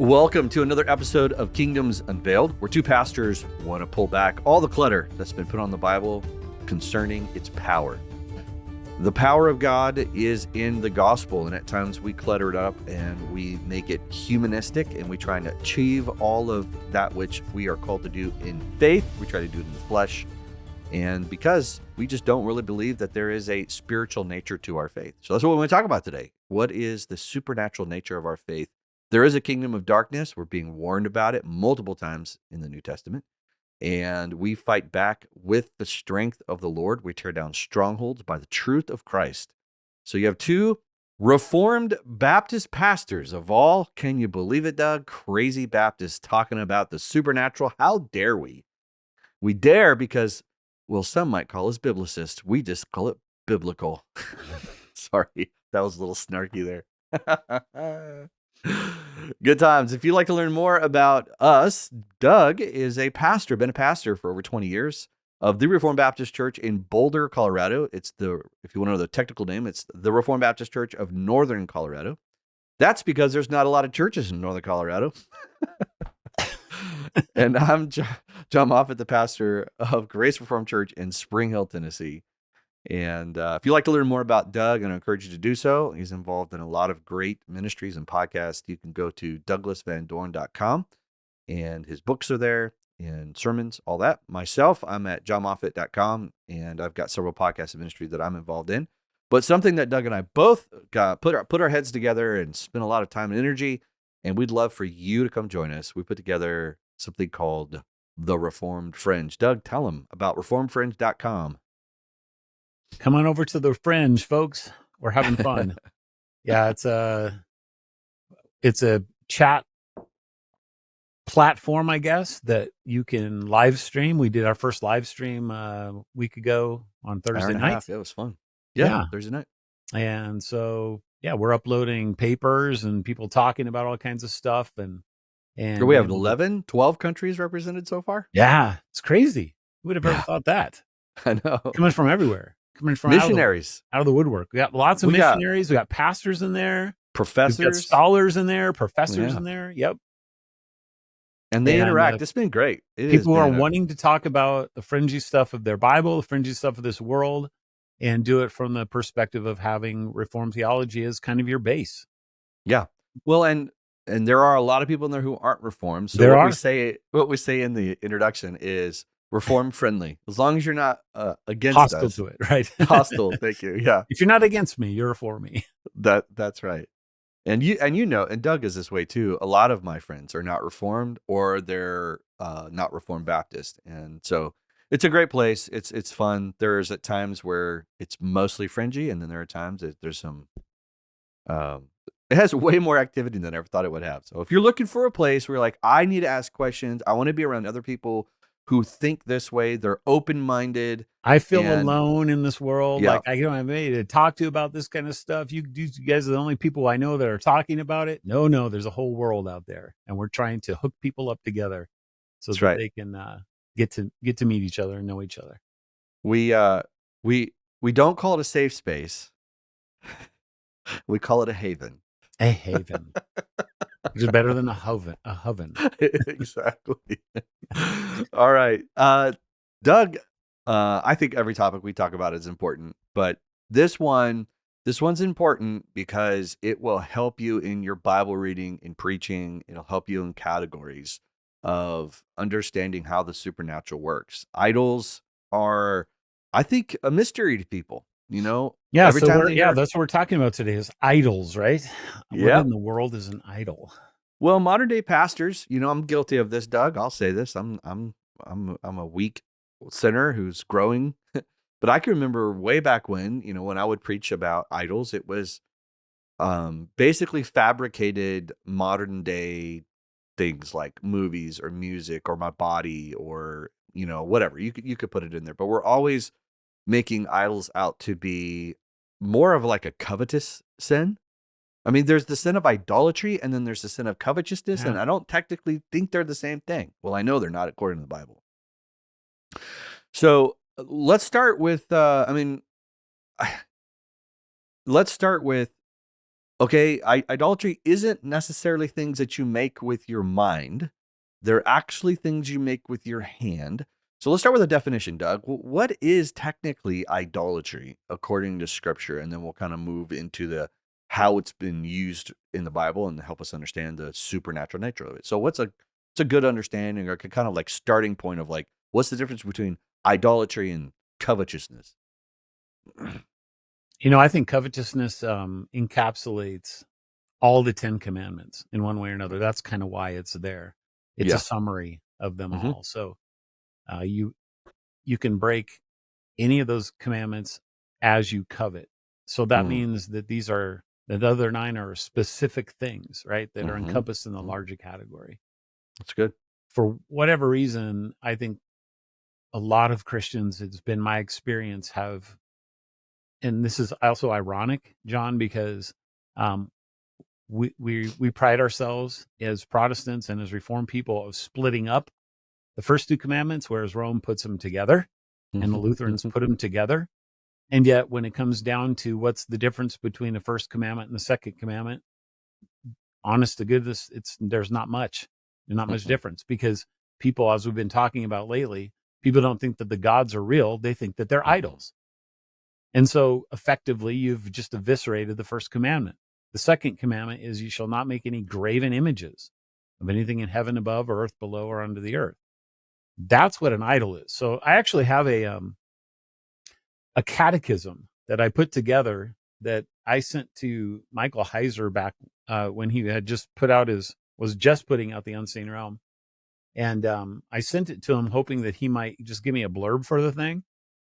Welcome to another episode of Kingdoms Unveiled, where two pastors want to pull back all the clutter that's been put on the Bible concerning its power. The power of God is in the gospel, and at times we clutter it up and we make it humanistic, and we try to achieve all of that which we are called to do in faith. We try to do it in the flesh, and because we just don't really believe that there is a spiritual nature to our faith. So that's what we want to talk about today. What is the supernatural nature of our faith? There is a kingdom of darkness. We're being warned about it multiple times in the New Testament. And we fight back with the strength of the Lord. We tear down strongholds by the truth of Christ. So you have two Reformed Baptist pastors of all, can you believe it, Doug? Crazy Baptists talking about the supernatural. How dare we? We dare because, well, some might call us biblicists. We just call it biblical. Sorry, that was a little snarky there. Good times. If you'd like to learn more about us, Doug is a pastor, been a pastor for over 20 years of the Reformed Baptist Church in Boulder, Colorado. If you want to know the technical name, it's the Reformed Baptist Church of Northern Colorado. That's because there's not a lot of churches in Northern Colorado. And I'm Jon Moffitt, the pastor of Grace Reformed Church in Spring Hill, Tennessee. And if you'd like to learn more about Doug, and I encourage you to do so, he's involved in a lot of great ministries and podcasts. You can go to douglasvandorn.com, and his books are there, and sermons, all that. Myself, I'm at jonmoffitt.com, and I've got several podcasts and ministries that I'm involved in. But something that Doug and I both got put our heads together and spent a lot of time and energy, and we'd love for you to come join us. We put together something called the Reformed Fringe. Doug, tell them about reformedfringe.com. Come on over to the Fringe, folks. We're having fun. Yeah, it's a chat platform, I guess, that you can live stream. We did our first live stream a week ago on Thursday night. It was fun. Yeah, Thursday night. And so, yeah, we're uploading papers and people talking about all kinds of stuff. And we have 12 countries represented so far. Yeah, it's crazy. Who would have ever thought that? I know. Coming from everywhere. Coming from missionaries out of the woodwork. We got lots of missionaries. We got pastors in there, professors, we've got scholars in there, professors in there. Yep. And they interact. It's been great. People are wanting to talk about the fringy stuff of their Bible, the fringy stuff of this world, and do it from the perspective of having Reformed theology as kind of your base. Yeah. Well, and there are a lot of people in there who aren't Reformed. So what we say in the introduction is Reform friendly, as long as you're not against hostile us. To it, right? Hostile, thank you. Yeah, if you're not against me, you're for me. That's right. And and Doug is this way too. A lot of my friends are not Reformed, or they're not Reformed Baptist, and so it's a great place. It's fun. There's at times where it's mostly fringy, and then there are times that there's some. It has way more activity than I ever thought it would have. So if you're looking for a place where you're like, I need to ask questions, I want to be around other people who think this way, they're open-minded. I feel alone in this world. Yeah. Like I don't have anybody to talk to about this kind of stuff. You guys are the only people I know that are talking about it. No, there's a whole world out there, and we're trying to hook people up together so that they can get to meet each other and know each other. We don't call it a safe space. We call it a haven. A haven. Which is better than a hoven. Exactly. All right. Doug, I think every topic we talk about is important, but this one's important because it will help you in your Bible reading and preaching. It'll help you in categories of understanding how the supernatural works. Idols are, I think, a mystery to people. Yeah. That's what we're talking about today is idols, right? Yeah. What in the world is an idol? Well, modern day pastors, I'm guilty of this, Doug. I'll say this. I'm a weak sinner who's growing, but I can remember way back when, when I would preach about idols, it was basically fabricated modern day things like movies or music or my body or whatever. You could put it in there, but we're always making idols out to be more of like a covetous sin. I mean, there's the sin of idolatry, and then there's the sin of covetousness, and I don't technically think they're the same thing. Well, I know they're not according to the Bible. So let's start with, let's start with Okay, idolatry isn't necessarily things that you make with your mind. They're actually things you make with your hand. So let's start with a definition, Doug. What is technically idolatry according to Scripture? And then we'll kind of move into the how it's been used in the Bible and help us understand the supernatural nature of it. So it's a good understanding or kind of like starting point of like what's the difference between idolatry and covetousness? I think covetousness encapsulates all the 10 commandments in one way or another. That's kind of why it's there. It's a summary of them all. So you can break any of those commandments as you covet. So that means that the other 9 are specific things, right? That are encompassed in the larger category. That's good. For whatever reason, I think a lot of Christians, it's been my experience, have, and this is also ironic, John, because we pride ourselves as Protestants and as Reformed people of splitting up the first 2 commandments, whereas Rome puts them together and the Lutherans put them together. And yet when it comes down to what's the difference between the first commandment and the second commandment, honest to goodness, there's not much. There's not much difference, because people, as we've been talking about lately, people don't think that the gods are real. They think that they're idols. And so effectively, you've just eviscerated the first commandment. The second commandment is you shall not make any graven images of anything in heaven above or earth below or under the earth. That's what an idol is. So I actually have a catechism that I put together that I sent to Michael Heiser back when he had just was just putting out The Unseen Realm. And I sent it to him hoping that he might just give me a blurb for the thing.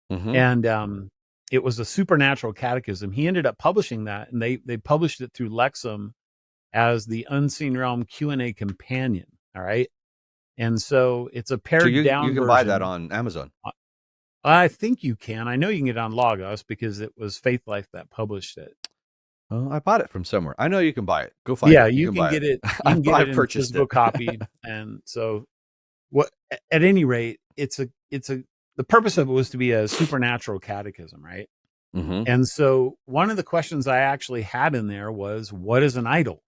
And it was a supernatural catechism. He ended up publishing that, and they published it through Lexham as the Unseen Realm Q&A companion. All right. And so it's a pared down version. You can buy that on Amazon. I think you can. I know you can get it on Logos because it was Faith Life that published it. I bought it from somewhere. I know you can buy it. Go find it. Yeah, you can get it. You can get it in physical copy. And so at any rate, the purpose of it was to be a supernatural catechism, right? And so one of the questions I actually had in there was, what is an idol?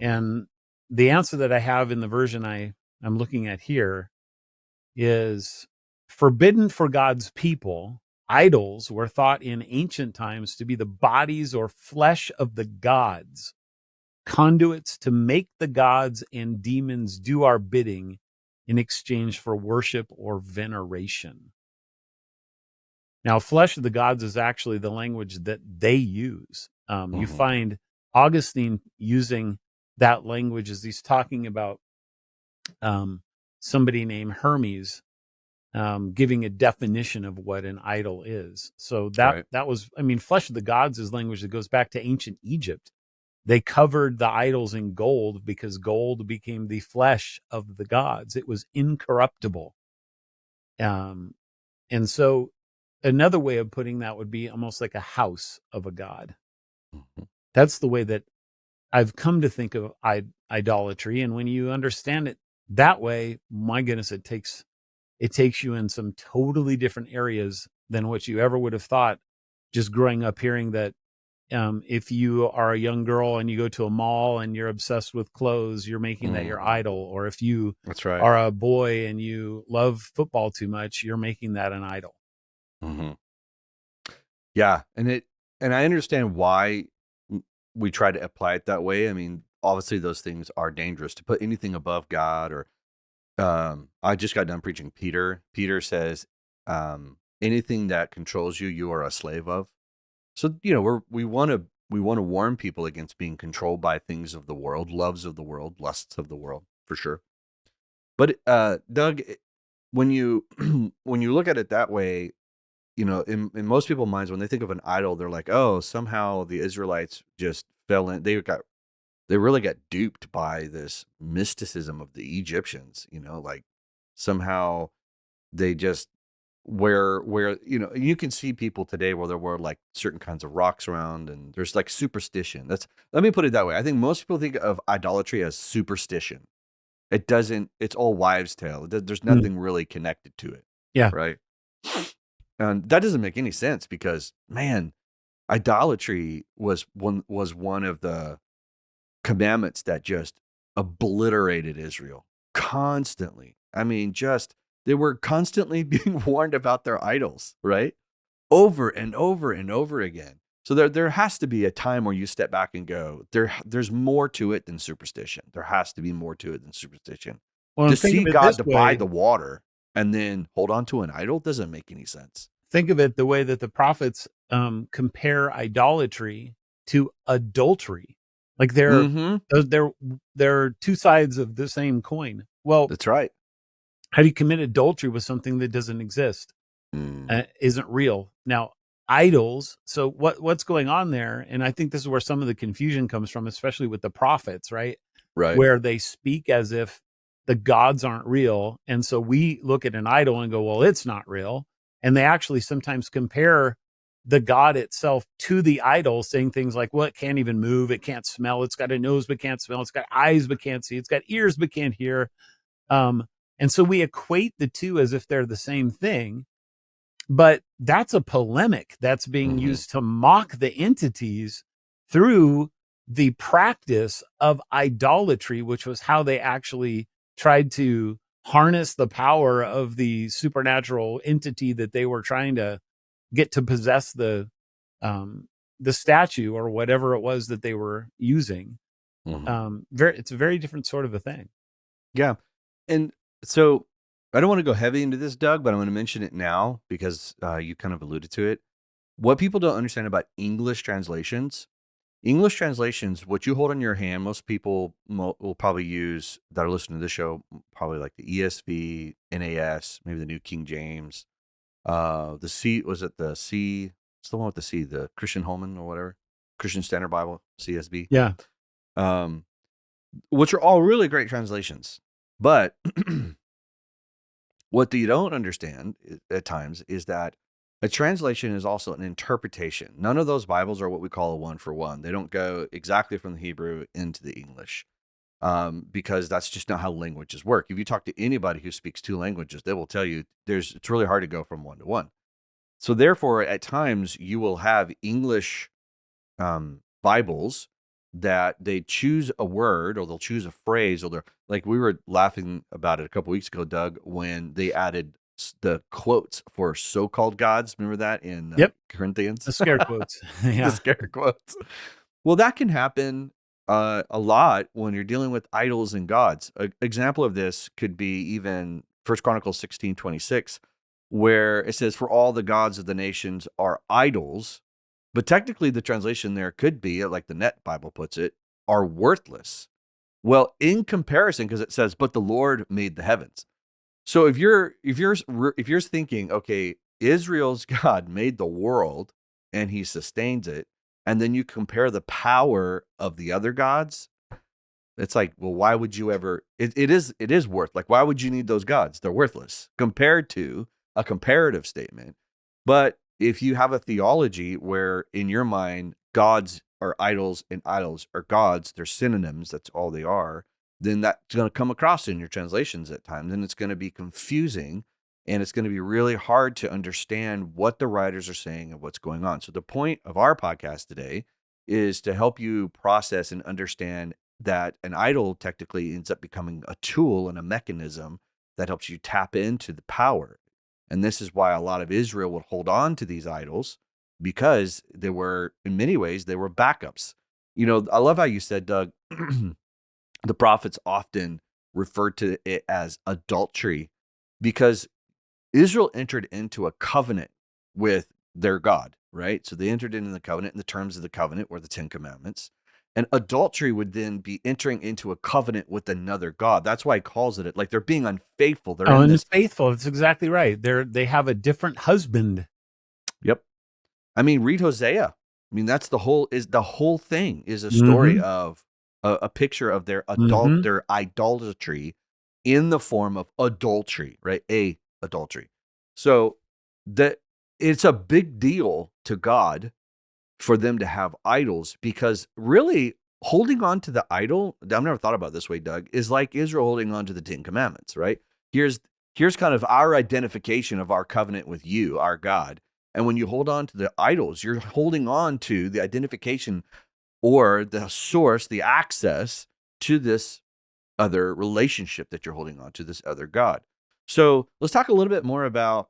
And the answer that I have in the version I'm looking at here is, forbidden for God's people, idols were thought in ancient times to be the bodies or flesh of the gods, conduits to make the gods and demons do our bidding in exchange for worship or veneration. Now, flesh of the gods is actually the language that they use. You find Augustine using that language as he's talking about somebody named Hermes, giving a definition of what an idol is. So that was, flesh of the gods is language that goes back to ancient Egypt. They covered the idols in gold because gold became the flesh of the gods. It was incorruptible. And so another way of putting that would be almost like a house of a god. That's the way that I've come to think of idolatry. And when you understand it that way, my goodness, it takes you in some totally different areas than what you ever would have thought, just growing up hearing that if you are a young girl and you go to a mall and you're obsessed with clothes, you're making that your idol. Or if you are a boy and you love football too much, you're making that an idol. Yeah. And I understand why we try to apply it that way. I mean, obviously those things are dangerous. To put anything above God, or I just got done preaching Peter. Peter says, anything that controls you, you are a slave of. So, we want to warn people against being controlled by things of the world, loves of the world, lusts of the world, for sure. But Doug, when you when you look at it that way, in most people's minds, when they think of an idol, they're like, oh, somehow the Israelites just fell in. They really got duped by this mysticism of the Egyptians, like somehow they just where you can see people today where there were like certain kinds of rocks around, and there's like superstition. Let me put it that way. I think most people think of idolatry as superstition. It's all wives' tale. There's nothing really connected to it. Yeah. Right. And that doesn't make any sense because, man, idolatry was one of the commandments that just obliterated Israel constantly. I mean, just they were constantly being warned about their idols, right? Over and over and over again. So there has to be a time where you step back and go, there's more to it than superstition. There has to be more to it than superstition. Well, To think see of it God this to buy way. the water and then hold on to an idol doesn't make any sense. Think of it the way that the prophets compare idolatry to adultery. Like they're two sides of the same coin. Well, That's right. how do you commit adultery with something that doesn't exist, isn't real? Now, idols. So what's going on there? And I think this is where some of the confusion comes from, especially with the prophets, right? Right. Where they speak as if the gods aren't real. And so we look at an idol and go, well, it's not real. And they actually sometimes compare the God itself to the idol, saying things like, well, it can't even move. It can't smell. It's got a nose, but can't smell. It's got eyes, but can't see. It's got ears, but can't hear. And so we equate the two as if they're the same thing. But that's a polemic that's being used to mock the entities through the practice of idolatry, which was how they actually tried to harness the power of the supernatural entity that they were trying to get to possess the statue or whatever it was that they were using. It's a very different sort of a thing. Yeah. And so I don't want to go heavy into this, Doug, but I'm going to mention it now because you kind of alluded to it. What people don't understand about English translations, what you hold in your hand, most people will probably use, that are listening to this show, probably like the ESV, NAS, maybe the New King James. The C, was it the C? It's the one with the C, the Christian Holman or whatever, Christian Standard Bible, CSB. Yeah. Which are all really great translations. But what you don't understand at times is that a translation is also an interpretation. None of those Bibles are what we call a one-for-one. They don't go exactly from the Hebrew into the English because that's just not how languages work. If you talk to anybody who speaks two languages, they will tell you it's really hard to go from one to one. So therefore, at times, you will have English Bibles that they choose a word or they'll choose a phrase, or they're like, we were laughing about it a couple weeks ago, Doug, when they added the quotes for so-called gods. Remember that in Corinthians? The scare quotes. The scare quotes. Well, that can happen a lot when you're dealing with idols and gods. An example of this could be even 1 Chronicles 16:26, where it says, for all the gods of the nations are idols. But technically, the translation there could be, like the Net Bible puts it, are worthless. Well, in comparison, because it says, but the Lord made the heavens. So if you're thinking, okay, Israel's God made the world and he sustains it, and then you compare the power of the other gods, it's like, well, why would you ever? It is worth, like, why would you need those gods? They're worthless compared to a comparative statement. But if you have a theology where in your mind gods are idols and idols are gods, they're synonyms, that's all they are, then that's going to come across in your translations at times, and it's going to be confusing, and it's going to be really hard to understand what the writers are saying and what's going on. So the point of our podcast today is to help you process and understand that an idol technically ends up becoming a tool and a mechanism that helps you tap into the power. And this is why a lot of Israel would hold on to these idols, because they were, in many ways, they were backups. You know, I love how you said, Doug, the prophets often referred to it as adultery, because Israel entered into a covenant with their God, right? So they entered into the covenant, and the terms of the covenant were the 10 Commandments. And adultery would then be entering into a covenant with another God. That's why he calls it, like, they're being unfaithful. They're unfaithful. That's exactly right. They have a different husband. Yep. I mean, read Hosea. I mean, that's the whole thing is a story of a picture of their their idolatry in the form of adultery, right? Adultery. So that it's a big deal to God for them to have idols, because really holding on to the idol, I've never thought about it this way, Doug, is like Israel holding on to the 10 Commandments, right? Here's kind of our identification of our covenant with you, our God. And when you hold on to the idols, you're holding on to the identification or the source, the access to this other relationship that you're holding on to, this other God. So let's talk a little bit more about,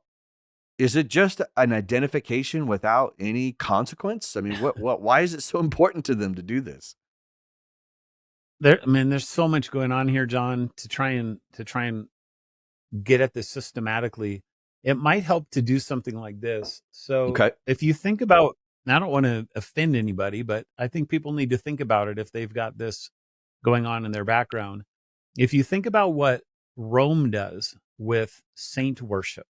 is it just an identification without any consequence? I mean, why is it so important to them to do this? There's so much going on here, John, to try and get at this systematically. It might help to do something like this. So Okay. if you think about, and I don't want to offend anybody, but I think people need to think about it if they've got this going on in their background. If you think about what Rome does with saint worship,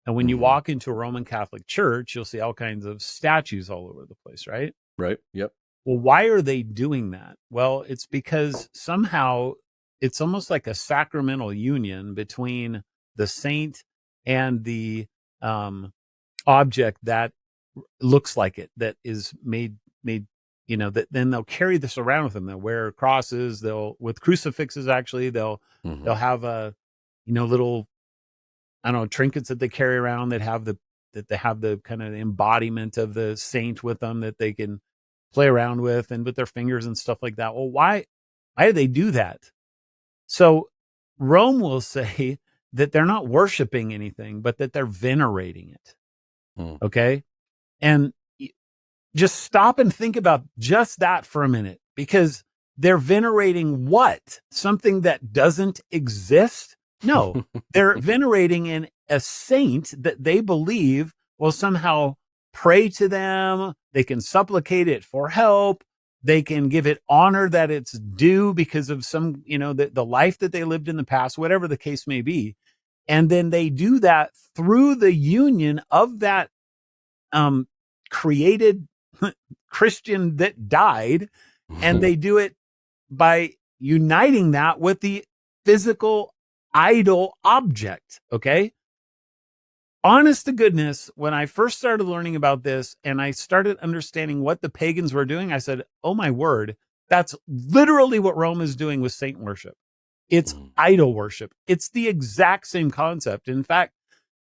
and when you walk into a Roman Catholic church, you'll see all kinds of statues all over the place, right? Right. Yep. Well, why are they doing that? Well, it's because somehow it's almost like a sacramental union between the saint and the object that looks like it, that is made, that then they'll carry this around with them. They'll wear crosses, with crucifixes, actually, they'll have little, I don't know, trinkets that they carry around that have the kind of embodiment of the saint with them that they can play around with and with their fingers and stuff like that. Well, why do they do that? So Rome will say that they're not worshiping anything, but that they're venerating it. Okay. And just stop and think about just that for a minute, because they're venerating what? Something that doesn't exist? No, they're venerating a saint that they believe will somehow pray to them. They can supplicate it for help. They can give it honor that it's due because of some, the life that they lived in the past, whatever the case may be. And then they do that through the union of that created Christian that died. And they do it by uniting that with the physical idol object. Okay. Honest to goodness, when I first started learning about this and I started understanding what the pagans were doing, I said, oh my word, that's literally what Rome is doing with saint worship. It's idol worship. It's the exact same concept. In fact,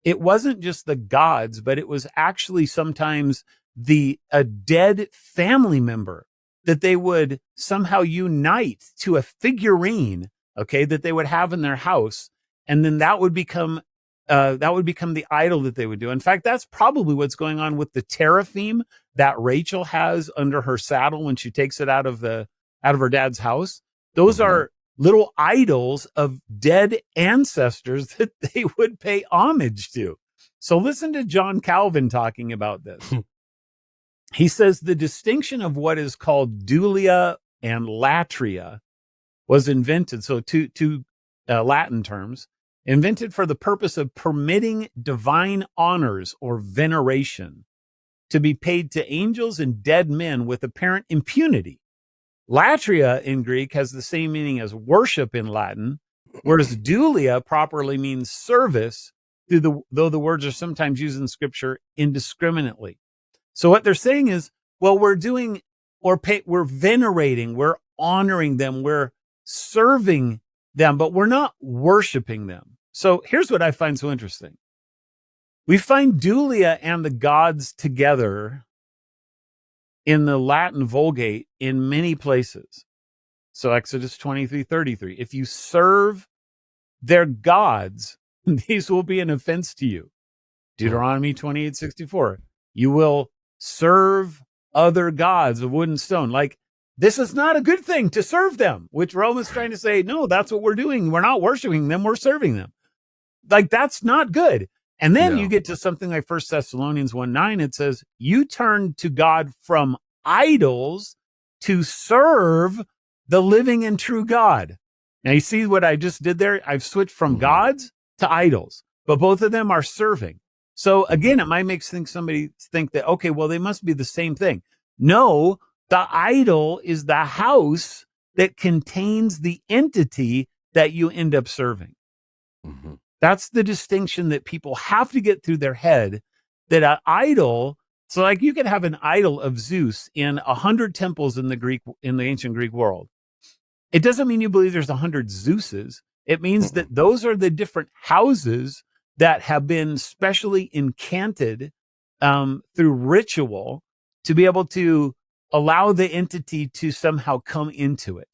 it wasn't just the gods, but it was actually sometimes a dead family member that they would somehow unite to a figurine, okay, that they would have in their house. And then that would become the idol that they would do. In fact, that's probably what's going on with the teraphim that Rachel has under her saddle when she takes it out of her dad's house. Those are little idols of dead ancestors that they would pay homage to. So listen to John Calvin talking about this. He says the distinction of what is called Dulia and latria was invented. So two Latin terms, invented for the purpose of permitting divine honors or veneration to be paid to angels and dead men with apparent impunity. Latria in Greek has the same meaning as worship in Latin, whereas dulia properly means service, though the words are sometimes used in Scripture indiscriminately. So what they're saying is, well, we're venerating, we're honoring them, we're serving them, but we're not worshiping them. So here's what I find so interesting. We find Dulia and the gods together in the Latin Vulgate in many places. So Exodus 23:33. If you serve their gods, these will be an offense to you. Deuteronomy 28:64. You will serve other gods of wood and stone. Like, this is not a good thing to serve them, which Rome is trying to say, no, that's what we're doing. We're not worshiping them, we're serving them. Like, that's not good. And then you get to something like 1 Thessalonians 1:9. It says, you turn to God from idols to serve the living and true God. Now, you see what I just did there? I've switched from gods to idols, but both of them are serving. So again, it might make somebody think that, okay, well, they must be the same thing. No, the idol is the house that contains the entity that you end up serving. That's the distinction that people have to get through their head, that an idol, so like you could have an idol of Zeus in 100 temples in the ancient Greek world. It doesn't mean you believe there's 100 Zeuses. It means that those are the different houses that have been specially incanted through ritual to be able to allow the entity to somehow come into it.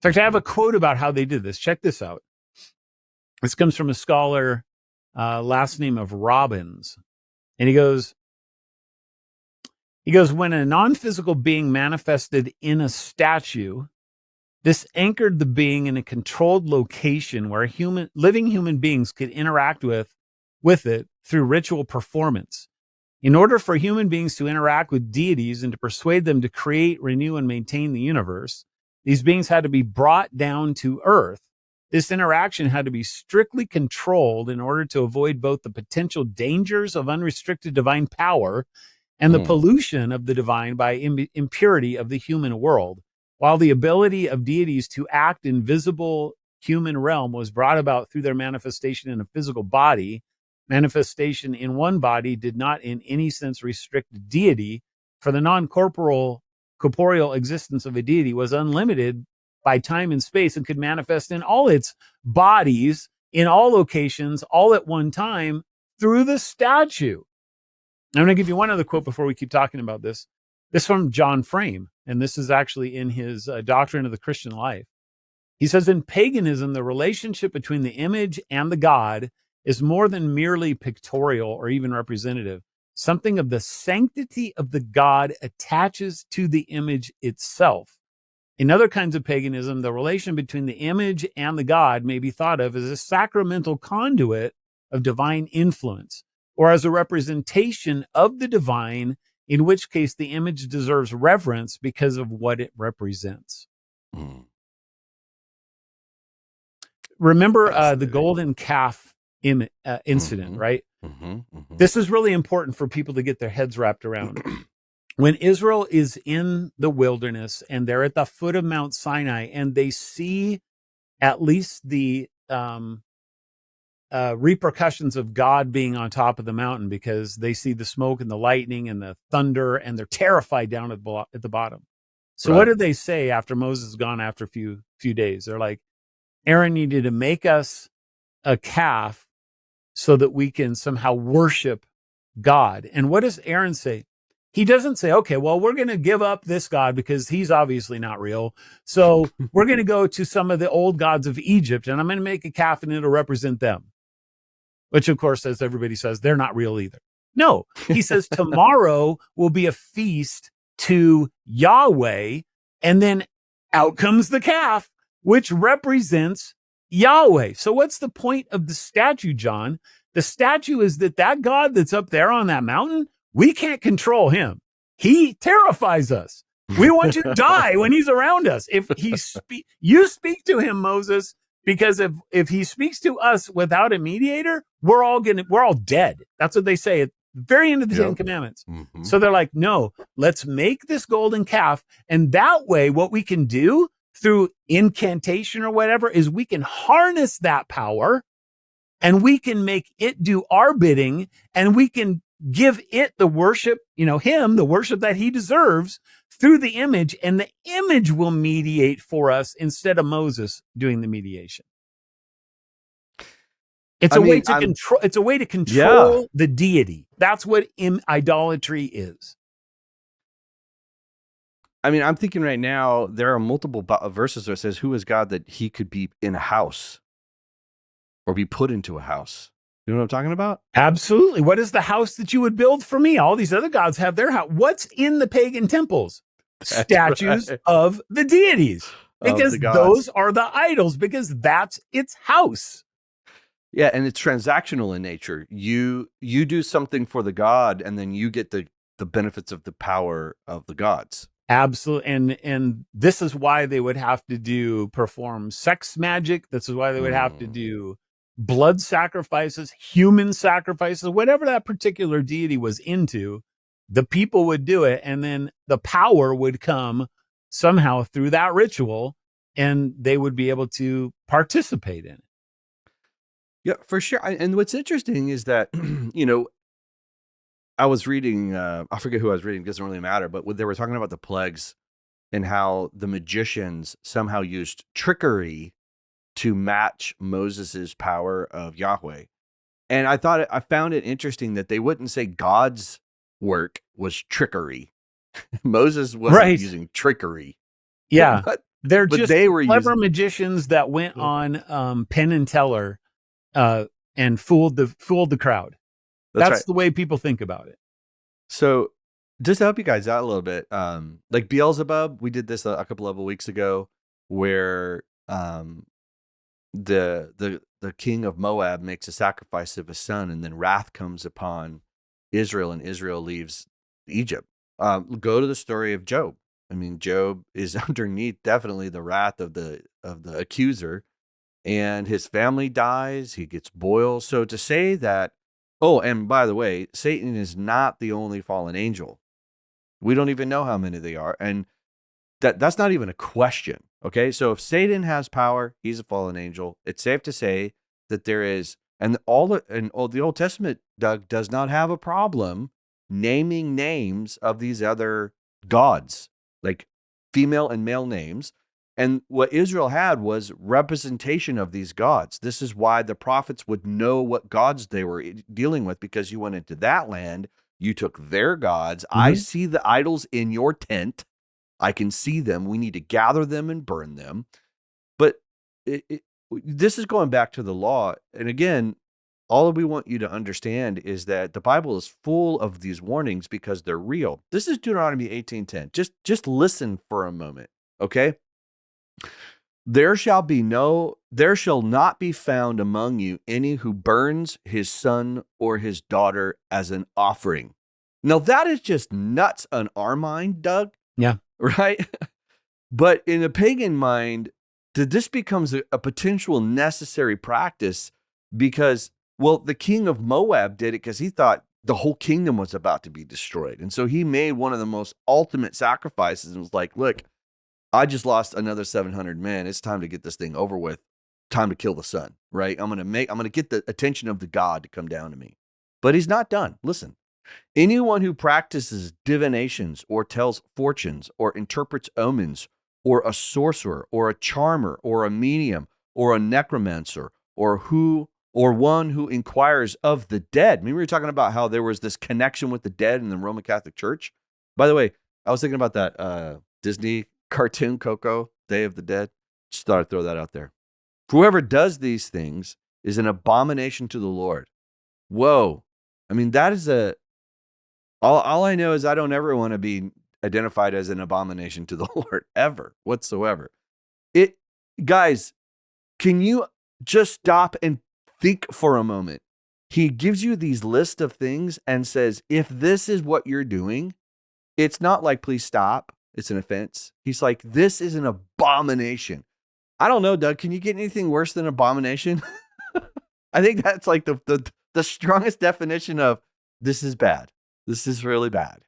In fact, I have a quote about how they did this. Check this out. This comes from a scholar, last name of Robbins. And he goes, when a non-physical being manifested in a statue, this anchored the being in a controlled location where living human beings could interact with it through ritual performance. In order for human beings to interact with deities and to persuade them to create, renew, and maintain the universe, these beings had to be brought down to earth. This interaction had to be strictly controlled in order to avoid both the potential dangers of unrestricted divine power and the pollution of the divine by impurity of the human world. While the ability of deities to act in visible human realm was brought about through their manifestation in a physical body, manifestation in one body did not in any sense restrict deity, for the non-corporeal existence of a deity was unlimited by time and space and could manifest in all its bodies, in all locations, all at one time, through the statue. I'm going to give you one other quote before we keep talking about this. This from John Frame, and this is actually in his Doctrine of the Christian Life. He says, in paganism, the relationship between the image and the God is more than merely pictorial or even representative. Something of the sanctity of the God attaches to the image itself. In other kinds of paganism, the relation between the image and the God may be thought of as a sacramental conduit of divine influence, or as a representation of the divine, in which case the image deserves reverence because of what it represents. Remember the golden calf incident, right? This is really important for people to get their heads wrapped around. When Israel is in the wilderness and they're at the foot of Mount Sinai and they see at least the repercussions of God being on top of the mountain, because they see the smoke and the lightning and the thunder, and they're terrified down at the bottom. So what did they say after Moses is gone after a few days? They're like, Aaron needed to make us a calf so that we can somehow worship God. And what does Aaron say? He doesn't say, okay, well, we're going to give up this God because he's obviously not real. So we're going to go to some of the old gods of Egypt and I'm going to make a calf and it'll represent them. Which, of course, as everybody says, they're not real either. No, he says tomorrow will be a feast to Yahweh. And then out comes the calf, which represents Yahweh. So what's the point of the statue, John? The statue is that God that's up there on that mountain, we can't control him. He terrifies us. We want you to die when he's around us. If you speak to him, Moses, because if he speaks to us without a mediator, we're all dead. That's what they say at the very end of the Ten Commandments. So they're like, no, let's make this golden calf. And that way, what we can do through incantation or whatever is we can harness that power and we can make it do our bidding and we can give it the worship, him, the worship that he deserves through the image, and the image will mediate for us instead of Moses doing the mediation. It's a way to control the deity. That's what idolatry is. I mean, I'm thinking right now, there are multiple verses where it says, who is God that he could be in a house or be put into a house? You know what I'm talking about? Absolutely. What is the house that you would build for me? All these other gods have their house. What's in the pagan temples? Statues of the deities, because those are the idols, because that's its house. Yeah, and it's transactional in nature. You do something for the god, and then you get the benefits of the power of the gods. Absolutely, and this is why they would have to perform sex magic. This is why they would have to do blood sacrifices, human sacrifices, whatever that particular deity was into. The people would do it, and then the power would come somehow through that ritual, and they would be able to participate in it. Yeah, for sure. And what's interesting is that, I was reading, I forget who I was reading, it doesn't really matter, but they were talking about the plagues and how the magicians somehow used trickery to match Moses's power of Yahweh. And I found it interesting that they wouldn't say gods work was trickery. Moses wasn't using trickery. Yeah. They're but just they were clever magicians that went on Penn and Teller and fooled the crowd. That's right. The way people think about it. So just to help you guys out a little bit, like Beelzebub, we did this a couple of weeks ago, where the king of Moab makes a sacrifice of his son, and then wrath comes upon Israel, and Israel leaves Egypt. Go to the story of Job. I mean, Job is underneath definitely the wrath of the accuser, and his family dies. He gets boiled. So to say that, oh, and by the way, Satan is not the only fallen angel. We don't even know how many they are, and that's not even a question. Okay, so if Satan has power, he's a fallen angel. It's safe to say that there is, and the Old Testament, Doug, does not have a problem naming names of these other gods, like female and male names. And what Israel had was representation of these gods. This is why the prophets would know what gods they were dealing with, because you went into that land, you took their gods. Mm-hmm. I see the idols in your tent. I can see them. We need to gather them and burn them. But this is going back to the law. And again, all we want you to understand is that the Bible is full of these warnings because they're real. This is Deuteronomy 18:10. Just listen for a moment, okay? There shall not be found among you any who burns his son or his daughter as an offering. Now that is just nuts on our mind, Doug. Yeah. Right? But in a pagan mind, this becomes a potential necessary practice because, well, the king of Moab did it because he thought the whole kingdom was about to be destroyed. And so he made one of the most ultimate sacrifices and was like, look, I just lost another 700 men. It's time to get this thing over with. Time to kill the son, right? I'm going to get the attention of the God to come down to me. But he's not done. Listen. Anyone who practices divinations or tells fortunes or interprets omens, or a sorcerer or a charmer or a medium or a necromancer or one who inquires of the dead. I mean, we were talking about how there was this connection with the dead in the Roman Catholic Church. By the way, I was thinking about that Disney cartoon Coco, Day of the Dead. Just thought I'd throw that out there. Whoever does these things is an abomination to the Lord. Whoa. I mean, that is all I know is I don't ever want to be identified as an abomination to the Lord, ever, whatsoever. Guys, can you just stop and think for a moment? He gives you these list of things and says, if this is what you're doing, it's not like, please stop. It's an offense. He's like, this is an abomination. I don't know, Doug, can you get anything worse than abomination? I think that's like the strongest definition of this is bad. This is really bad,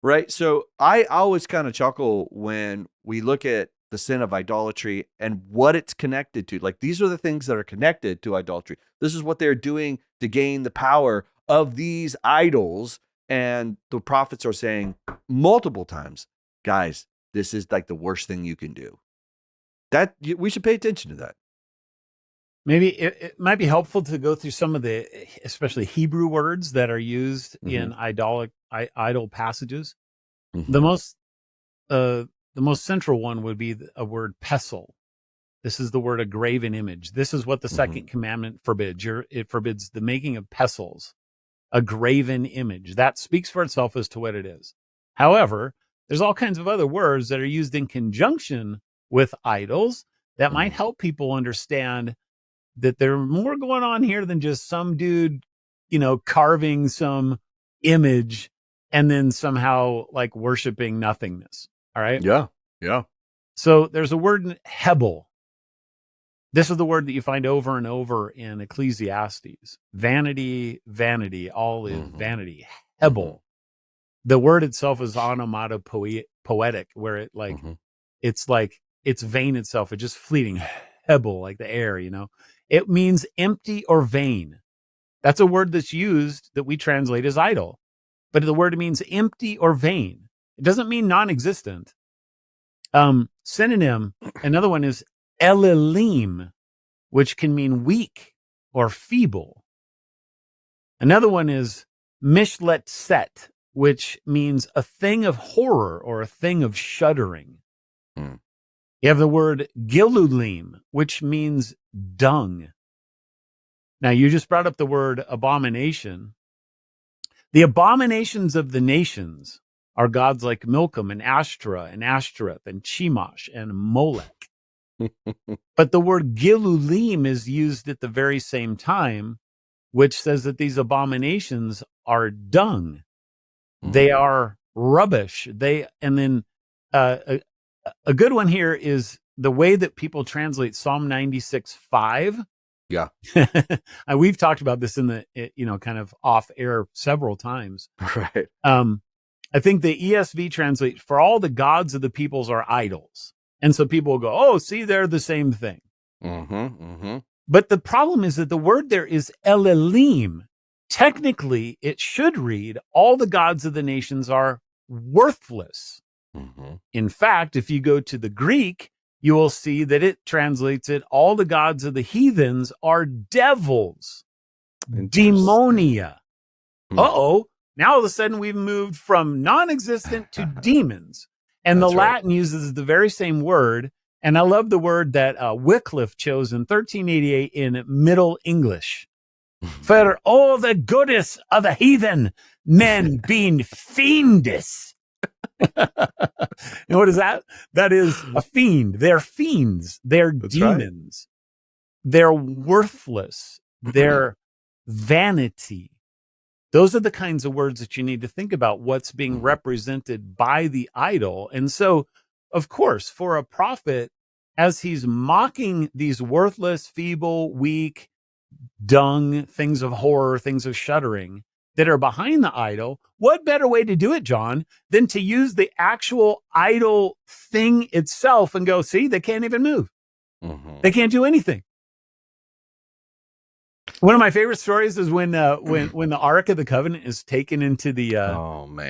right? So I always kind of chuckle when we look at the sin of idolatry and what it's connected to. Like, these are the things that are connected to idolatry. This is what they're doing to gain the power of these idols. And the prophets are saying multiple times, guys, this is like the worst thing you can do. We should pay attention to that. Maybe it might be helpful to go through some of the, especially Hebrew words that are used in idol passages. Mm-hmm. The most central one would be a word pesel. This is the word a graven image. This is what the second commandment forbids. It forbids the making of pestles, a graven image. That speaks for itself as to what it is. However, there's all kinds of other words that are used in conjunction with idols that might help people understand that there's more going on here than just some dude, carving some image and then somehow like worshiping nothingness. All right. Yeah. Yeah. So there's a word in Hebel. This is the word that you find over and over in Ecclesiastes. Vanity, vanity, all is vanity. Hebel. The word itself is onomatopoetic, where it like, it's like, it's vain itself. It's just fleeting. Hebel, like the air, It means empty or vain. That's a word that's used that we translate as idol. But the word means empty or vain. It doesn't mean non-existent. Synonym, another one is Elilim, which can mean weak or feeble. Another one is Mishlet Set, which means a thing of horror or a thing of shuddering. Mm. You have the word gilulim, which means dung. Now, you just brought up the word abomination. The abominations of the nations are gods like Milcom and Ashtoreth and Ashtoreth and Chemosh and Molech. But the word gilulim is used at the very same time, which says that these abominations are dung. They are rubbish. And then a good one here is the way that people translate Psalm 96:5. Yeah. We've talked about this in the, kind of off air several times. Right. I think the ESV translates, for all the gods of the peoples are idols. And so people will go, oh, see, they're the same thing. But the problem is that the word there is Elohim. Technically, it should read, all the gods of the nations are worthless. In fact, if you go to the Greek, you will see that it translates it, all the gods of the heathens are devils. Demonia. Uh-oh. Now all of a sudden we've moved from non-existent to demons. And the Latin uses the very same word. And I love the word that Wycliffe chose in 1388 in Middle English. For all the goodness of the heathen, men being fiendish. And what is that? That is a fiend. They're fiends. They're demons. Right. They're worthless. They're vanity. Those are the kinds of words that you need to think about, what's being represented by the idol. And so, of course, for a prophet, as he's mocking these worthless, feeble, weak, dung, things of horror, things of shuddering that are behind the idol, what better way to do it, John, than to use the actual idol thing itself and go, see, they can't even move. They can't do anything. One of my favorite stories is when the Ark of the Covenant is taken into the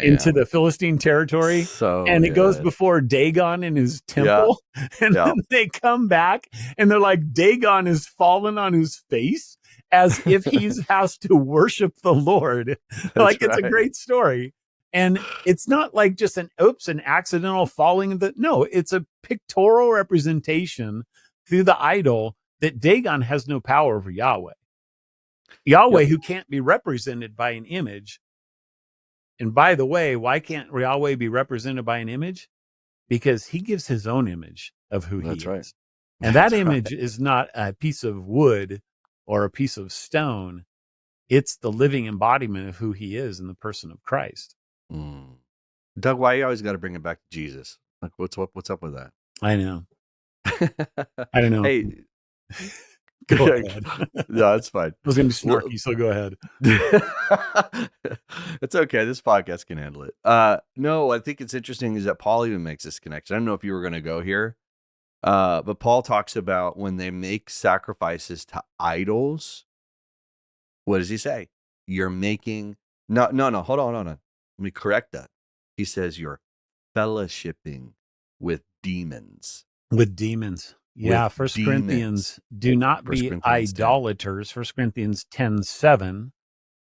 into the Philistine territory, and it goes before Dagon in his temple, and then they come back and they're like, Dagon is fallen on his face as if he has to worship the Lord. It's a great story, and it's not like just an accidental falling. No, it's a pictorial representation through the idol that Dagon has no power over Yahweh. Yahweh, who can't be represented by an image. And by the way, why can't Yahweh be represented by an image? Because he gives his own image of who he is. And that image is not a piece of wood or a piece of stone. It's the living embodiment of who he is in the person of Christ. Doug, why you always got to bring it back to Jesus? Like, what's up with that? I know. I don't know. Hey, go ahead. No, it's fine. I was going to be snarky, so go ahead. It's okay. This podcast can handle it. No, I think it's interesting is that Paul even makes this connection. I don't know if you were going to go here, but Paul talks about when they make sacrifices to idols. What does he say? You're making no. Hold on. Let me correct that. He says you're fellowshipping with demons. With demons. Yeah, 1 Corinthians, do not be idolaters, 1 Corinthians 10:7.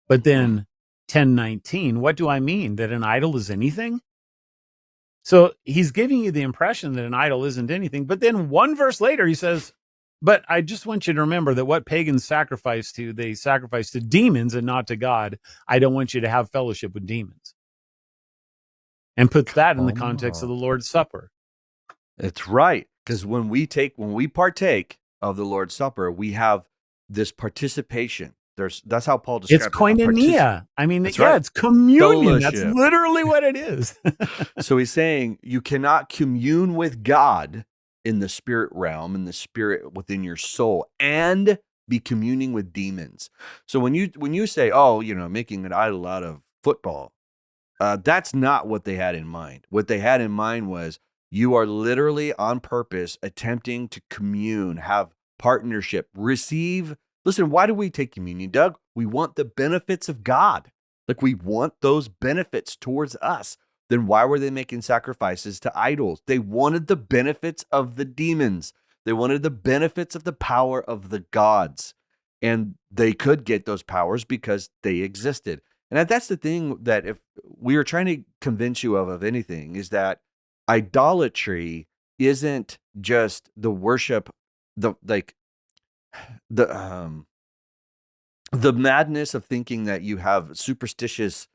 But then 10:19, what do I mean? That an idol is anything? So he's giving you the impression that an idol isn't anything. But then one verse later, he says, but I just want you to remember that what pagans sacrifice to, they sacrifice to demons and not to God. I don't want you to have fellowship with demons. And puts that in the context of the Lord's Supper. It's right. Because when we partake of the Lord's Supper, we have this participation. That's how Paul describes it. It's koinonia. It's communion. Fellowship. That's literally what it is. So he's saying you cannot commune with God in the spirit realm, in the spirit within your soul, and be communing with demons. So when you say, making an idol out of football, that's not what they had in mind. What they had in mind was, you are literally on purpose attempting to commune, have partnership, receive. Listen, why do we take communion, Doug? We want the benefits of God. Like, we want those benefits towards us. Then why were they making sacrifices to idols? They wanted the benefits of the demons. They wanted the benefits of the power of the gods. And they could get those powers because they existed. And that's the thing that if we are trying to convince you of anything, is that idolatry isn't just the worship, the like the madness of thinking that you have superstitious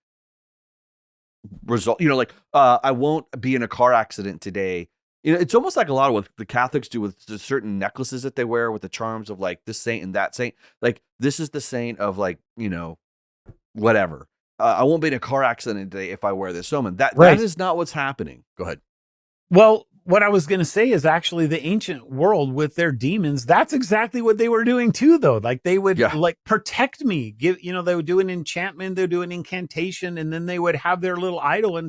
result. I won't be in a car accident today. It's almost like a lot of what the Catholics do with the certain necklaces that they wear with the charms of like this saint and that saint. Like this is the saint of like, whatever. I won't be in a car accident today if I wear this omen. That is not what's happening. Go ahead. Well, what I was going to say is actually the ancient world with their demons. That's exactly what they were doing too, though. Like they would like protect me. They would do an enchantment, they would do an incantation, and then they would have their little idol, and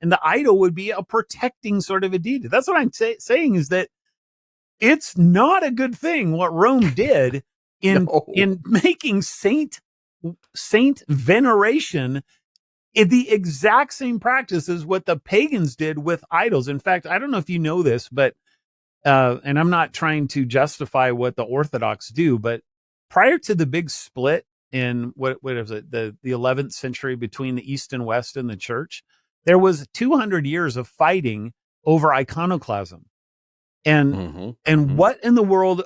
the idol would be a protecting sort of a deity. That's what I'm saying is that it's not a good thing what Rome did in making saint veneration the exact same practice as what the pagans did with idols. In fact, I don't know if you know this, but and I'm not trying to justify what the Orthodox do, but prior to the big split in what is it, the 11th century between the East and West in the church, there was 200 years of fighting over iconoclasm. And what in the world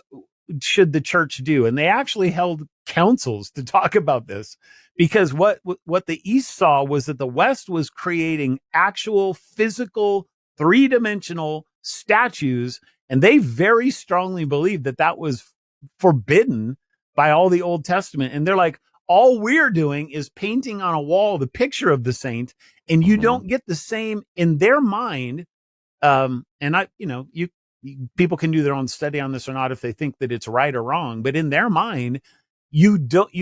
should the church do? And they actually held councils to talk about this, because what the East saw was that the West was creating actual physical 3-dimensional statues, and they very strongly believed that was forbidden by all the Old Testament. And they're like, all we're doing is painting on a wall the picture of the saint, and you don't get the same in their mind. People can do their own study on this or not if they think that it's right or wrong, but in their mind, you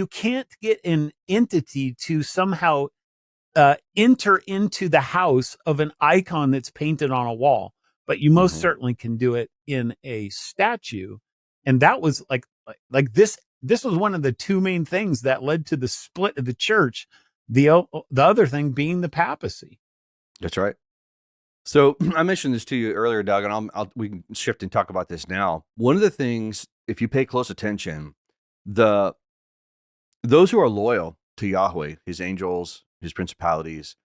can't get an entity to somehow enter into the house of an icon that's painted on a wall, but you most certainly can do it in a statue. And that was like this was one of the two main things that led to the split of the church. The other thing being the papacy. That's right. So I mentioned this to you earlier, Doug, and we can shift and talk about this now. One of the things, if you pay close attention, those who are loyal to Yahweh, his angels, his principalities,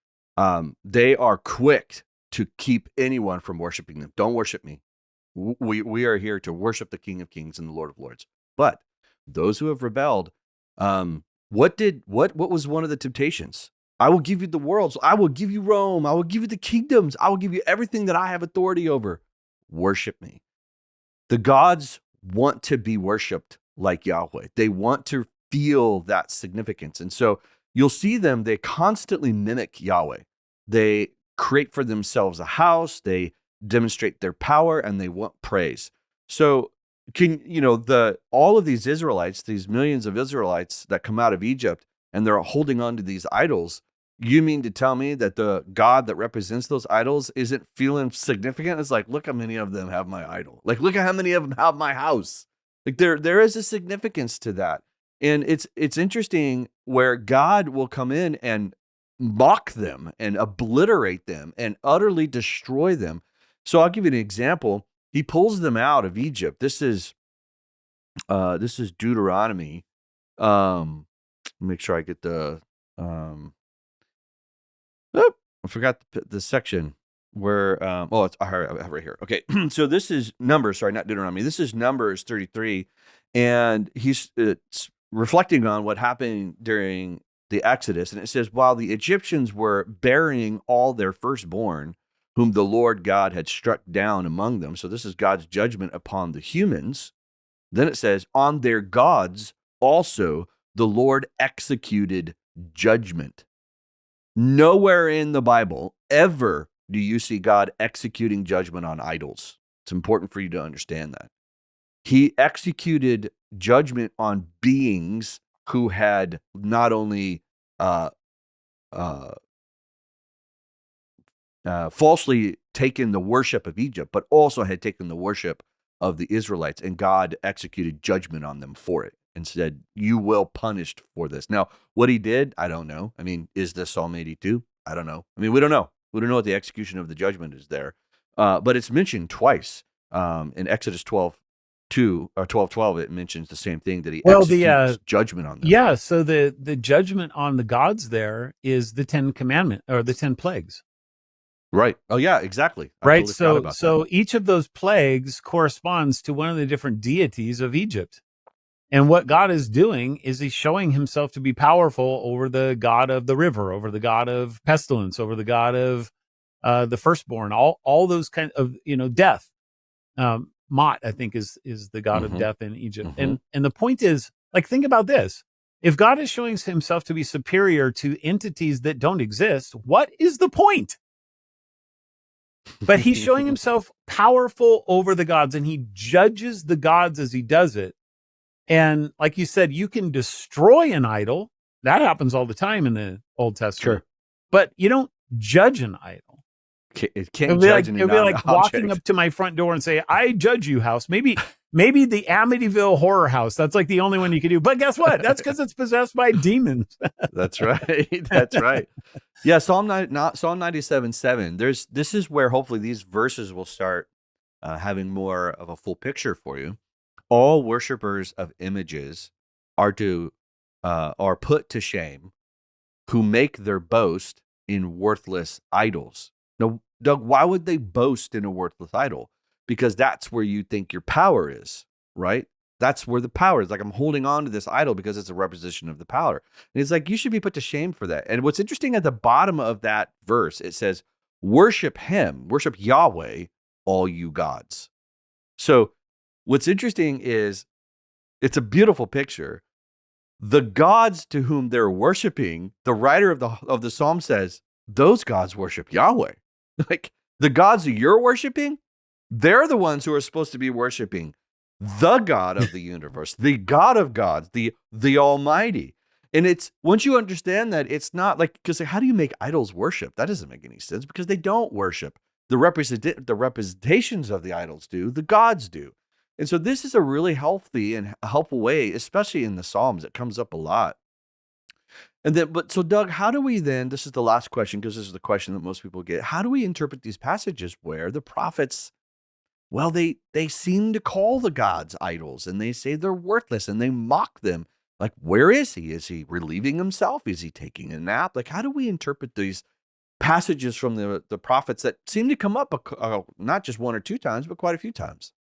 they are quick to keep anyone from worshiping them. Don't worship me. We are here to worship the King of Kings and the Lord of Lords. But those who have rebelled, what was one of the temptations? I will give you the worlds. I will give you Rome. I will give you the kingdoms. I will give you everything that I have authority over. Worship me. The gods want to be worshiped like Yahweh. They want to feel that significance. And so you'll see them, they constantly mimic Yahweh. They create for themselves a house, they demonstrate their power, and they want praise. So all of these Israelites, these millions of Israelites that come out of Egypt, and they're holding on to these idols, you mean to tell me that the God that represents those idols isn't feeling significant? It's like, look how many of them have my idol. Like, look at how many of them have my house. Like there is a significance to that. And it's interesting where God will come in and mock them and obliterate them and utterly destroy them. So I'll give you an example. He pulls them out of Egypt. This is Deuteronomy. Make sure I get the I forgot the section where I have it right here. Okay, so this is Numbers. Sorry, not Deuteronomy. This is Numbers 33, and he's reflecting on what happened during the Exodus, and it says, while the Egyptians were burying all their firstborn, whom the Lord God had struck down among them. So this is God's judgment upon the humans. Then it says, on their gods also the Lord executed judgment. Nowhere in the Bible ever do you see God executing judgment on idols. It's important for you to understand that. He executed judgment on beings who had not only falsely taken the worship of Egypt, but also had taken the worship of the Israelites, and God executed judgment on them for it and said, you will punish for this. Now, what he did, I don't know. I mean, is this Psalm 82? I don't know. I mean, we don't know. We don't know what the execution of the judgment is there. But it's mentioned twice in Exodus 12, 2 or 12:12, it mentions the same thing, that he Well, executes judgment on them. Yeah, so the judgment on the gods there is the 10 commandment or the 10 plagues. Right. Oh yeah, exactly. I Right. totally forgot about So that. each of those plagues corresponds to one of the different deities of Egypt. And what God is doing is he's showing himself to be powerful over the god of the river, over the god of pestilence, over the god of the firstborn, all those kind of, death. Mot, I think, is the god of Mm-hmm. death in Egypt. Mm-hmm. And the point is, like, think about this. If God is showing himself to be superior to entities that don't exist, what is the point? But he's showing himself powerful over the gods, and he judges the gods as he does it. And like you said, you can destroy an idol. That happens all the time in the Old Testament. Sure. But you don't judge an idol. It can't judge any It'd be like walking object. up to my front door and say, "I judge you, house." Maybe the Amityville horror house. That's like the only one you can do. But guess what? That's because it's possessed by demons. That's right. That's right. Yeah, Psalm 97:7. This is where hopefully these verses will start having more of a full picture for you. All worshipers of images are put to shame, who make their boast in worthless idols. Now, Doug, why would they boast in a worthless idol? Because that's where you think your power is, right? That's where the power is. Like, I'm holding on to this idol because it's a representation of the power. And it's like, you should be put to shame for that. And what's interesting, at the bottom of that verse, it says, worship him, worship Yahweh, all you gods. So what's interesting is, it's a beautiful picture. The gods to whom they're worshiping, the writer of the psalm says, those gods worship Yahweh. Like, the gods that you're worshiping, they're the ones who are supposed to be worshiping the God of the universe, the God of gods, the Almighty. And it's, once you understand that, it's not like, because how do you make idols worship? That doesn't make any sense, because they don't worship. The representations of the idols do, the gods do. And so this is a really healthy and helpful way, especially in the Psalms. It comes up a lot. And then, so Doug, how do we then, this is the last question, because this is the question that most people get. How do we interpret these passages where the prophets, well, they seem to call the gods idols, and they say they're worthless, and they mock them? Like, where is he? Is he relieving himself? Is he taking a nap? Like, how do we interpret these passages from the prophets that seem to come up not just one or two times, but quite a few times?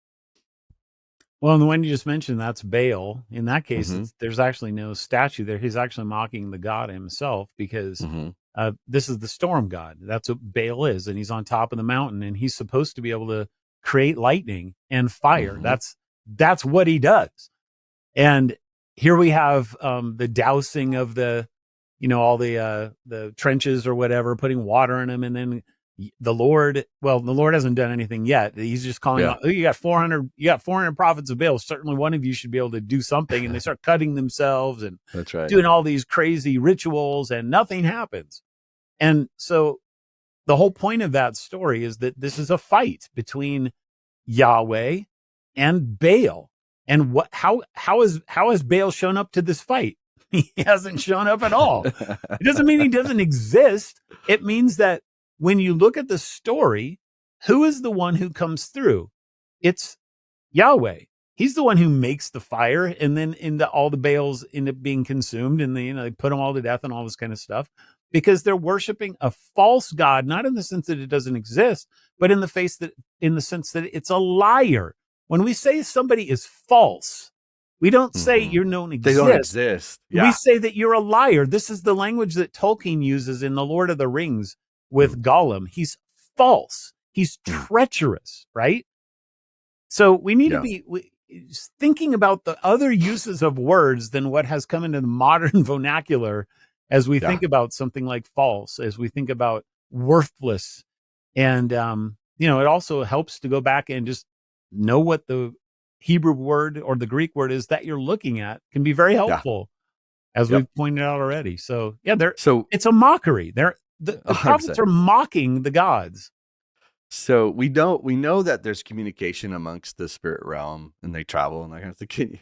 Well, and the one you just mentioned, that's Baal. In that case, Mm-hmm. there's actually no statue there. He's actually mocking the god himself, because this is the storm god. That's what Baal is. And he's on top of the mountain, and he's supposed to be able to create lightning and fire. Mm-hmm. That's what he does. And here we have the dousing of all the trenches or whatever, putting water in them, and then the Lord hasn't done anything yet. He's just calling out, you got 400 prophets of Baal. Certainly one of you should be able to do something. And they start cutting themselves and That's right, doing all these crazy rituals, and nothing happens. And so the whole point of that story is that this is a fight between Yahweh and Baal. And how has Baal shown up to this fight? He hasn't shown up at all. It doesn't mean he doesn't exist. It means that when you look at the story, who is the one who comes through? It's Yahweh. He's the one who makes the fire, and then all the Baals end up being consumed, and they put them all to death and all this kind of stuff, because they're worshiping a false god, not in the sense that it doesn't exist, but in the sense that it's a liar. When we say somebody is false, we don't say you don't exist. They don't exist. Yeah. We say that you're a liar. This is the language that Tolkien uses in The Lord of the Rings with Gollum. He's false. He's treacherous, right? So we need to be thinking about the other uses of words than what has come into the modern vernacular as we think about something like false, as we think about worthless. And, it also helps to go back and just know what the Hebrew word or the Greek word is that you're looking at. Can be very helpful, as we've pointed out already. So, it's a mockery. The prophets are mocking the gods. So we know that there's communication amongst the spirit realm, and they travel and that kind of thing.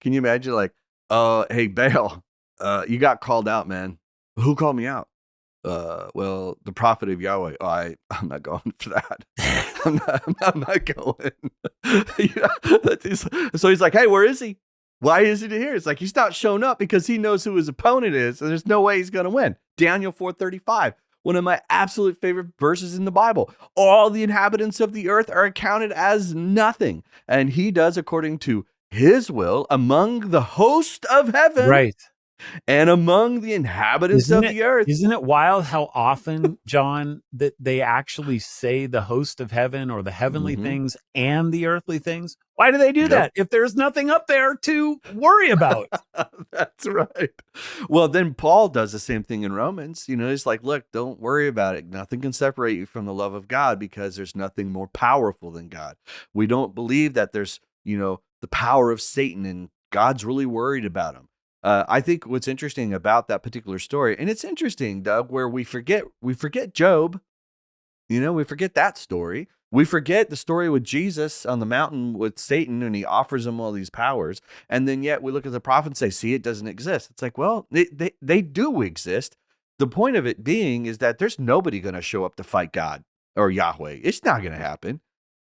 Can you imagine, like, hey, Baal, you got called out, man. Who called me out? well, the prophet of Yahweh. Oh, I'm not going for that. I'm not going. So he's like, hey, where is he? Why isn't he here? It's like, he's not shown up because he knows who his opponent is, and there's no way he's going to win. Daniel 4:35, one of my absolute favorite verses in the Bible. All the inhabitants of the earth are accounted as nothing, and he does according to his will among the host of heaven. Right. And among the inhabitants of the earth. Isn't it wild how often, John, that they actually say the host of heaven or the heavenly things and the earthly things? Why do they do that if there's nothing up there to worry about? That's right. Well, then Paul does the same thing in Romans. He's like, look, don't worry about it. Nothing can separate you from the love of God because there's nothing more powerful than God. We don't believe that there's, the power of Satan and God's really worried about him. I think what's interesting about that particular story, and it's interesting, Doug, where we forget Job. We forget that story. We forget the story with Jesus on the mountain with Satan, and he offers him all these powers. And then yet we look at the prophet and say, see, it doesn't exist. It's like, well, they do exist. The point of it being is that there's nobody going to show up to fight God or Yahweh. It's not going to happen.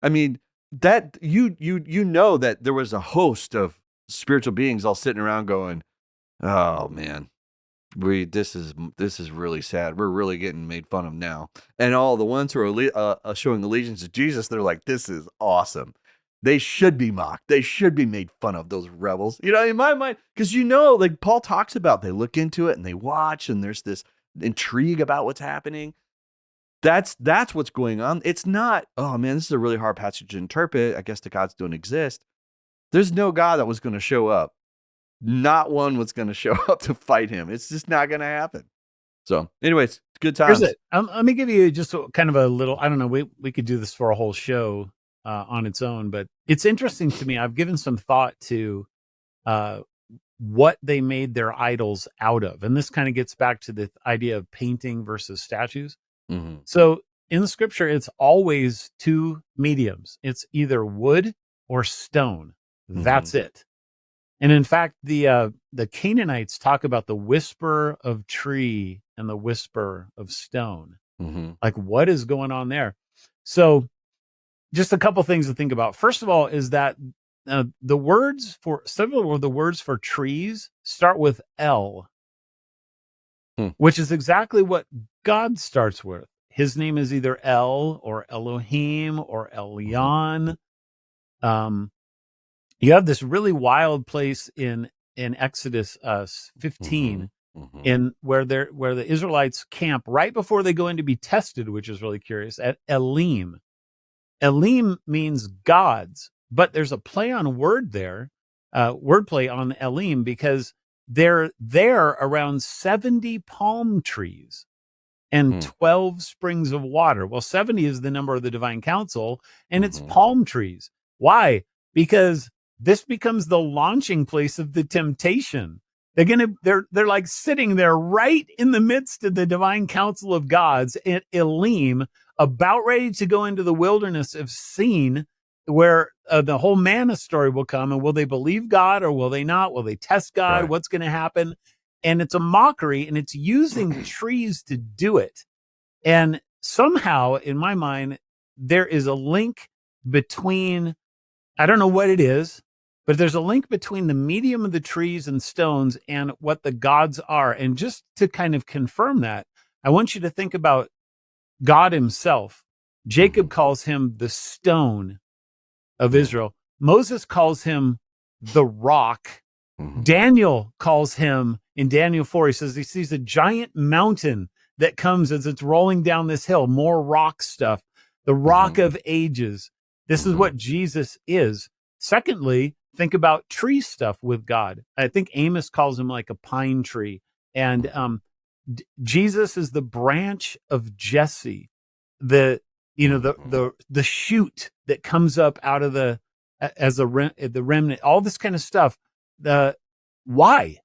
I mean, that you know that there was a host of spiritual beings all sitting around going, oh man, this is really sad. We're really getting made fun of now. And all the ones who are showing allegiance to Jesus, they're like, this is awesome. They should be mocked. They should be made fun of, those rebels. In my mind, because like Paul talks about, they look into it and they watch, and there's this intrigue about what's happening. That's what's going on. It's not, oh man, this is a really hard passage to interpret. I guess the gods don't exist. There's no God that was going to show up. Not one was going to show up to fight him. It's just not going to happen. So anyways, good times. Here's it. Let me give you just kind of a little, I don't know, we could do this for a whole show on its own, but it's interesting to me. I've given some thought to what they made their idols out of. And this kind of gets back to the idea of painting versus statues. Mm-hmm. So in the scripture, it's always two mediums. It's either wood or stone. Mm-hmm. That's it. And in fact, the Canaanites talk about the whisper of tree and the whisper of stone. Mm-hmm. Like, what is going on there? So just a couple things to think about. First of all, is that several of the words for trees start with L, which is exactly what God starts with. His name is either El or Elohim or Elyon. You have this really wild place in Exodus 15, in where the Israelites camp right before they go in to be tested, which is really curious, at Elim. Elim means gods, but there's a play on word there, wordplay on Elim, because they're there around 70 palm trees and 12 springs of water. Well, 70 is the number of the divine council, and it's palm trees. Why? Because this becomes the launching place of the temptation. They're like sitting there right in the midst of the divine council of gods at Elim, about ready to go into the wilderness of Sin, where the whole manna story will come. And will they believe God or will they not? Will they test God? Right. What's going to happen? And it's a mockery, and it's using trees to do it. And somehow, in my mind, there is a link between, I don't know what it is, but there's a link between the medium of the trees and stones and what the gods are. And just to kind of confirm that, I want you to think about God himself. Jacob calls him the stone of Israel. Moses calls him the rock. Daniel calls him, in Daniel 4, he says he sees a giant mountain that comes as it's rolling down this hill, more rock stuff, the rock of ages. This is what Jesus is. Secondly, think about tree stuff with God. I think Amos calls him like a pine tree. And Jesus is the branch of Jesse, the shoot that comes up out of the remnant, all this kind of stuff. Why?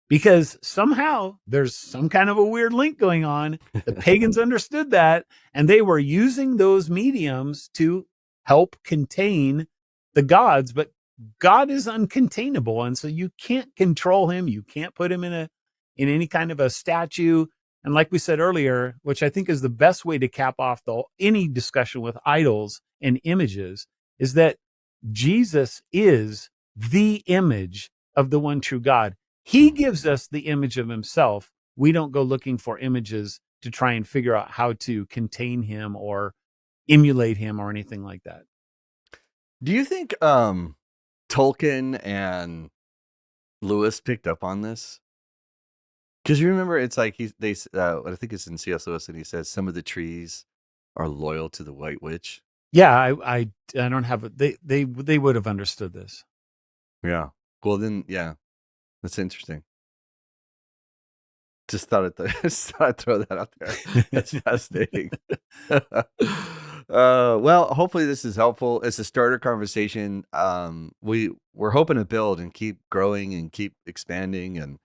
Because somehow there's some kind of a weird link going on. The pagans understood that, and they were using those mediums to help contain the gods, but God is uncontainable, and so you can't control him. You can't put him in any kind of a statue. And like we said earlier, which I think is the best way to cap off any discussion with idols and images, is that Jesus is the image of the one true God. He gives us the image of himself. We don't go looking for images to try and figure out how to contain him or emulate him or anything like that. Do you think Tolkien and Lewis picked up on this? Because you remember, it's like I think it's in C.S. Lewis, and he says some of the trees are loyal to the White Witch. Yeah, I don't have it. They would have understood this. Yeah. Well, then, yeah, that's interesting. Just thought I'd throw that out there. That's fascinating. Well, hopefully this is helpful. It's a starter conversation. We're hoping to build and keep growing and keep expanding, and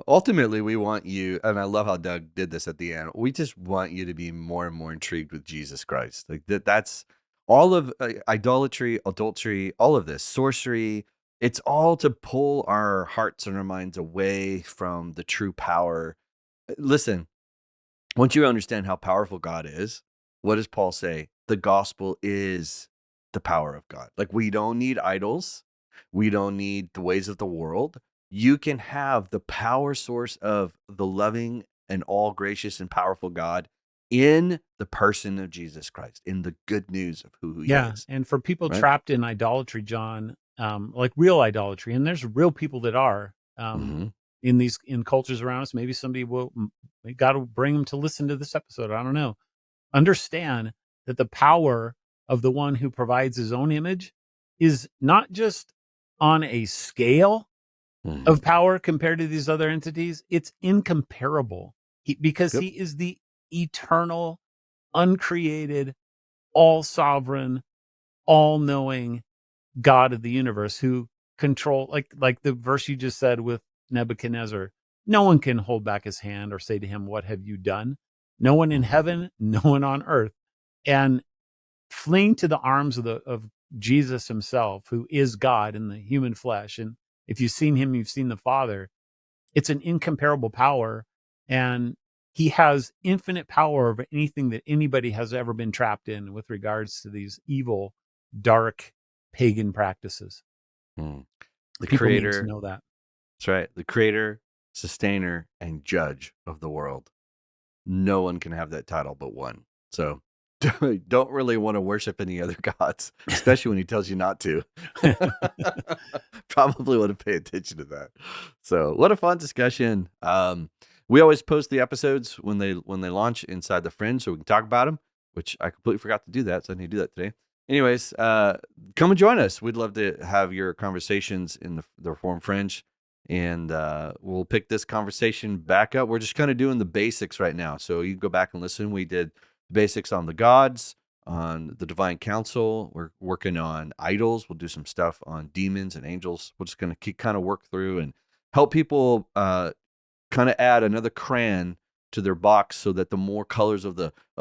ultimately we want you. And I love how Doug did this at the end. We just want you to be more and more intrigued with Jesus Christ. Like that's all of idolatry, adultery, all of this sorcery. It's all to pull our hearts and our minds away from the true power. Listen, once you understand how powerful God is, what does Paul say? The gospel is the power of God. Like, we don't need idols. We don't need the ways of the world. You can have the power source of the loving and all gracious and powerful God in the person of Jesus Christ, in the good news of who he is. And for people trapped in idolatry, John, like real idolatry, and there's real people that are in cultures around us. Maybe somebody God will bring them to listen to this episode. I don't know. Understand that the power of the one who provides his own image is not just on a scale of power compared to these other entities. It's incomparable because he is the eternal, uncreated, all sovereign, all knowing God of the universe who control, like the verse you just said with Nebuchadnezzar. No one can hold back his hand or say to him, "What have you done?" No one in heaven, no one on earth. And fleeing to the arms of Jesus himself, who is God in the human flesh. And if you've seen him, you've seen the Father. It's an incomparable power. And he has infinite power over anything that anybody has ever been trapped in with regards to these evil, dark, pagan practices. The People creator, need to know that. That's right. The creator, sustainer, and judge of the world. No one can have that title but one. So don't really want to worship any other gods, especially when he tells you not to. Probably want to pay attention to that. So what a fun discussion. We always post the episodes when they launch inside the Fringe so we can talk about them, which I completely forgot to do that. So I need to do that today. Anyways, come and join us. We'd love to have your conversations in the Reformed Fringe. And we'll pick this conversation back up. We're just kind of doing the basics right now. So you can go back and listen. We did the basics on the gods, on the divine council. We're working on idols. We'll do some stuff on demons and angels. We're just going to keep kind of work through and help people kind of add another crayon to their box so that the more colors of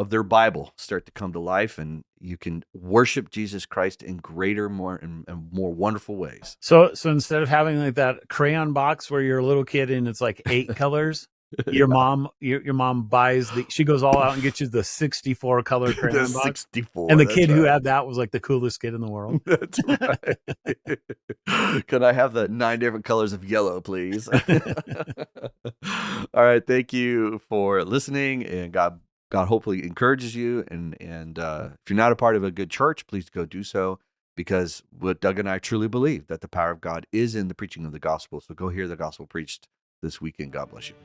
their Bible start to come to life, and you can worship Jesus Christ in greater, more wonderful ways. So instead of having like that crayon box where you're a little kid and it's like 8 colors, your mom buys she goes all out and gets you the 64 color crayon box. 64. And the kid who had that was like the coolest kid in the world. That's right. Could I have the 9 different colors of yellow, please? All right. Thank you for listening, and God hopefully encourages you. And if you're not a part of a good church, please go do so, because what Doug and I truly believe, that the power of God is in the preaching of the gospel. So go hear the gospel preached this weekend. God bless you.